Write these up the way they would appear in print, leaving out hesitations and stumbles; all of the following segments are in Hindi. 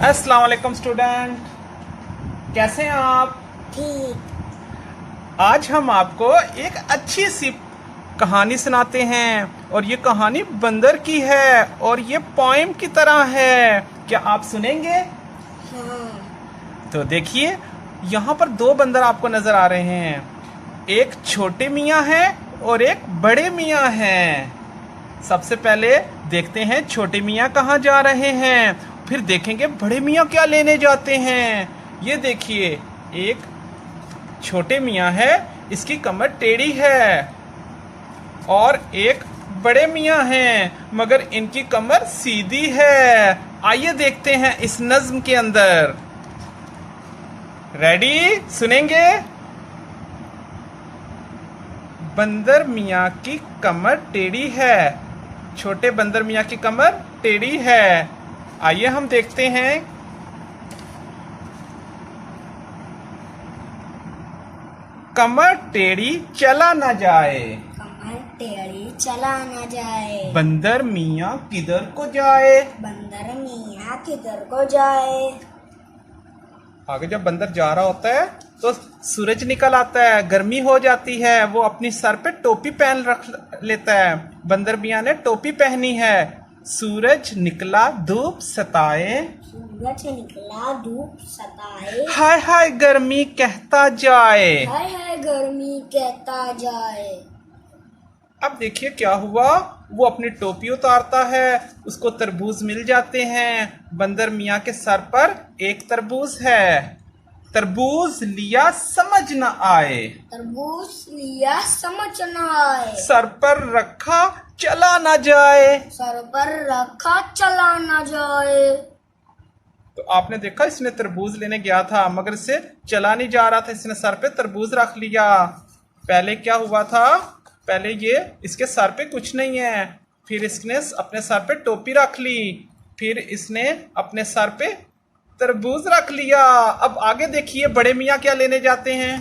अस्सलाम वालेकुम स्टूडेंट, कैसे हैं आप? ठीक। आज हम आपको एक अच्छी सी कहानी सुनाते हैं और ये कहानी बंदर की है और ये पोएम की तरह है। क्या आप सुनेंगे? हाँ। तो देखिए, यहाँ पर दो बंदर आपको नजर आ रहे हैं। एक छोटे मियाँ है और एक बड़े मियाँ हैं। सबसे पहले देखते हैं छोटे मियाँ कहाँ जा रहे हैं, फिर देखेंगे बड़े मियाँ क्या लेने जाते हैं। ये देखिए, एक छोटे मियाँ है, इसकी कमर टेढ़ी है, और एक बड़े मियाँ हैं मगर इनकी कमर सीधी है। आइए देखते हैं इस नज्म के अंदर। रेडी? सुनेंगे? बंदर मियाँ की कमर टेढ़ी है, छोटे बंदर मियाँ की कमर टेढ़ी है। आइए हम देखते हैं। कमर टेढ़ी चला न जाए, कमर टेढ़ी चला न जाए, बंदर मियाँ किधर को जाए। बंदर मियाँ किधर को जाए। आगे जब बंदर जा रहा होता है तो सूरज निकल आता है, गर्मी हो जाती है, वो अपनी सर पे टोपी पहन रख लेता है। बंदर मियाँ ने टोपी पहनी है। सूरज निकला धूप सताए, सूरज निकला धूप सताए, हाय हाय गर्मी कहता जाए। हाय हाय गर्मी कहता जाए। अब देखिए क्या हुआ, वो अपनी टोपी उतारता है, उसको तरबूज मिल जाते हैं। बंदर मियाँ के सर पर एक तरबूज है, तरबूज लिया समझ न आए, तरबूज लिया समझ न आए, सर पर रखा चला न जाए। सर पर रखा चला न जाए। तो आपने देखा, इसने तरबूज लेने गया था मगर इसे चला नहीं जा रहा था, इसने सर पे तरबूज रख लिया। पहले क्या हुआ था, पहले ये इसके सर पे कुछ नहीं है, फिर इसने अपने सर पे टोपी रख ली, फिर इसने अपने सर पे तरबूज रख लिया। अब आगे देखिए बड़े मियाँ क्या लेने जाते हैं।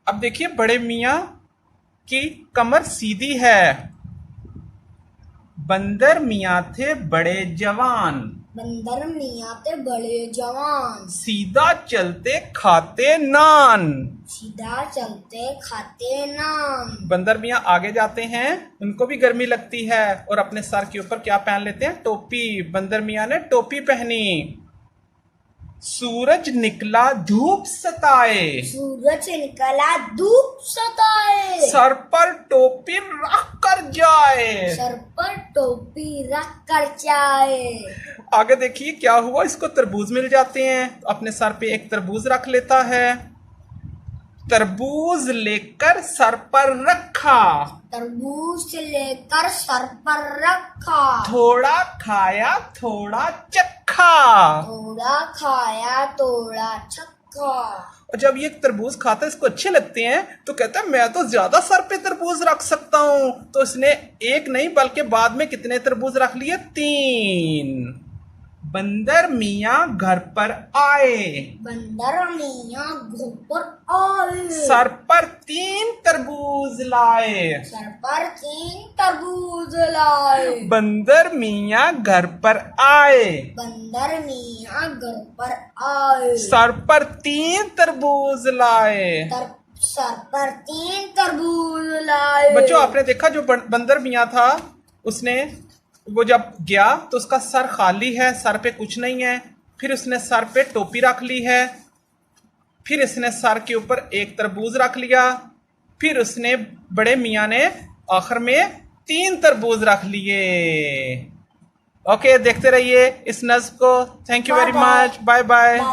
अब देखिए बड़े मियाँ की कमर सीधी है। बंदर मियाँ थे बड़े जवान, बंदर मियाँ थे बड़े जवान, सीधा चलते खाते नान। सीधा चलते खाते नान। बंदर मियाँ आगे जाते हैं, उनको भी गर्मी लगती है और अपने सर के ऊपर क्या पहन लेते हैं, टोपी। बंदर मियाँ ने टोपी पहनी। सूरज निकला धूप सताए, सूरज निकला धूप सताए, सर पर टोपी रख कर जाए। सर पर टोपी रख कर जाए। आगे देखिए क्या हुआ, इसको तरबूज मिल जाते हैं, अपने सर पे एक तरबूज रख लेता है। तरबूज लेकर सर पर रखा, तरबूज लेकर सर पर रखा, थोड़ा खाया थोड़ा चखा। थोड़ा खाया थोड़ा चखा। और जब ये तरबूज खाता है, इसको अच्छे लगते हैं, तो कहता है मैं तो ज्यादा सर पे तरबूज रख सकता हूँ। तो इसने एक नहीं बल्कि बाद में कितने तरबूज रख लिए, 3। बंदर मियाँ घर पर आए, बंदर मियाँ घर पर आए, सर पर 3 तरबूज लाए। सर पर 3 तरबूज लाए। बंदर मियाँ घर पर आए, बंदर मियाँ घर पर आए, सर पर 3 तरबूज लाए। सर पर 3 तरबूज लाए। बच्चों, आपने देखा जो बंदर मियाँ था, उसने वो जब गया तो उसका सर खाली है, सर पे कुछ नहीं है। फिर उसने सर पे टोपी रख ली है, फिर इसने सर के ऊपर एक तरबूज रख लिया, फिर उसने बड़े मियाँ ने आखिर में 3 तरबूज रख लिए। ओके, देखते रहिए इस नज़्म को। Thank you very much. Bye bye.